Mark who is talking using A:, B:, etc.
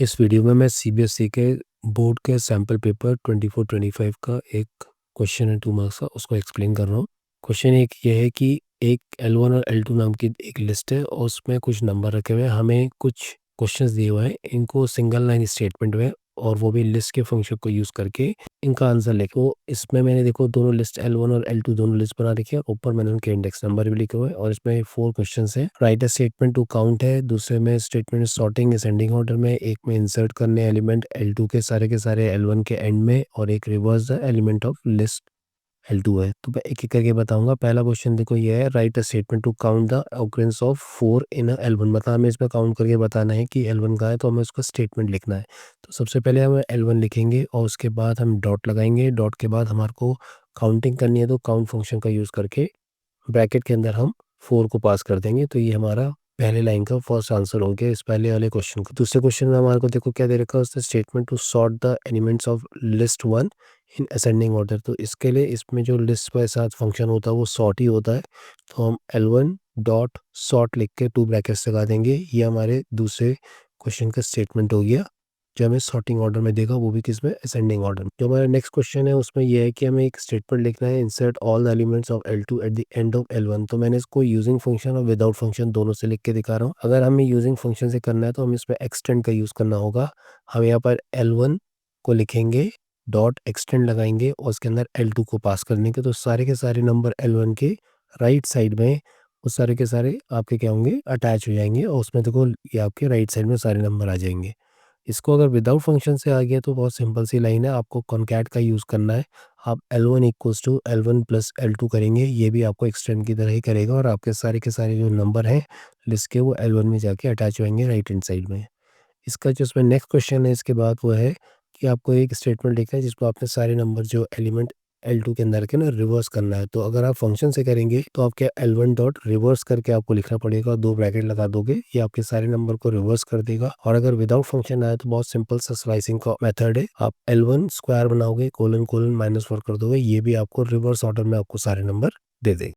A: इस वीडियो में मैं सीबीएसई के बोर्ड के सैम्पल पेपर 24-25 का एक क्वेश्चन है 2 मार्क्स का, उसको एक्सप्लेन कर रहा हूँ। क्वेश्चन एक ये है कि एक L1 और L2 नाम की एक लिस्ट है और उसमें कुछ नंबर रखे हुए हैं। हमें कुछ क्वेश्चंस दिए हुए हैं, इनको सिंगल लाइन स्टेटमेंट में और वो भी लिस्ट के फंक्शन को यूज़ करके इनका आंसर लिखो। इसमें मैंने देखो दोनों लिस्ट L1 और L2 दोनों लिस्ट बना रखी है। ऊपर मैंने उनके इंडेक्स नंबर भी लिखे हुए हैं और इसमें 4 क्वेश्चंस हैं। Write a statement to count है, दूसरे में स्टेटमेंट सॉर्टिंग असेंडिंग ऑर्डर में, एक में इंसर्ट करने एलिमेंट L2 के सारे L1 के एंड में और एक reverse the element of list L2 है। तो मैं एक-एक करके बताऊँगा। पहला क्वेश्चन देखो ये है, write a statement to count the occurrence of 4 in a L1। मतलब हमें इसमें काउंट करके बताना है कि L1 कहाँ है, तो हमें उसका स्टेटमेंट लिखना है। तो सबसे पहले हम L1 लिखेंगे और उसके बाद हम डॉट लगाएँगे। डॉट के बाद हमारे को काउंटिंग करनी है, तो काउंट फंक्शन का यूज़ करके ब्रैकेट के अंदर हम 4 को पास कर देंगे। तो ये हमारा पहले लाइन का फर्स्ट आंसर हो गया इस पहले वाले क्वेश्चन का। दूसरे क्वेश्चन में हमारे को देखो क्या दे रखा है, उसने statement to sort the elements of list 1 in ascending order. तो इसके लिए इसमें जो लिस्ट के साथ फंक्शन होता है वो सॉर्ट ही होता है। तो हम L1 डॉट सॉर्ट लिख के 2 ब्रैकेट्स लगा देंगे। ये हमारे दूसरे क्वेश्चन का स्टेटमेंट हो गया, जो हमें सॉर्टिंग ऑर्डर में देगा, वो भी किसमें, असेंडिंग ऑर्डर में। जो हमारा नेक्स्ट क्वेश्चन है उसमें यह है कि हमें एक स्टेटमेंट लिखना है, insert all the elements of L2 at the end of L1। तो मैंने इसको यूजिंग फंक्शन और विदाउट फंक्शन दोनों से लिख के दिखा रहा हूँ। अगर हमें यूजिंग फंक्शन से करना है तो हमें इसमें एक्सटेंड का यूज करना होगा। हम यहाँ पर L1 को लिखेंगे, डॉट एक्सटेंड लगाएंगे और उसके अंदर L2 को पास कर देंगे। तो सारे के सारे नंबर L1 के राइट साइड में वो सारे के सारे आपके क्या होंगे, अटैच हो जाएंगे और उसमें देखो ये आपके राइट साइड में सारे नंबर आ जाएंगे। इसको अगर विदाउट फंक्शन से आ गया तो बहुत सिंपल सी लाइन है, आपको कॉनकैट का यूज़ करना है। आप L1 equals to L1 plus L2 करेंगे, ये भी आपको एक्सटेंड की तरह ही करेगा और आपके सारे के सारे जो नंबर हैं लिस्ट के वो L1 में जाके अटैच होंगे राइट हैंड साइड में। इसका जो इसमें नेक्स्ट क्वेश्चन है इसके बाद वो है कि आपको एक स्टेटमेंट लिखना है जिसमें आपने सारे नंबर जो एलिमेंट L2 के अंदर के ना रिवर्स करना है। तो अगर आप फंक्शन से करेंगे तो आपके L1 डॉट रिवर्स करके आपको लिखना पड़ेगा, 2 ब्रैकेट लगा दोगे, ये आपके सारे नंबर को रिवर्स कर देगा। और अगर विदाउट फंक्शन आए तो बहुत सिंपल सा स्लाइसिंग का मेथड है, आप L1 स्क्वायर बनाओगे, कोलन कोलन -4 कर दोगे, ये भी आपको रिवर्स ऑर्डर में आपको सारे नंबर दे देगा।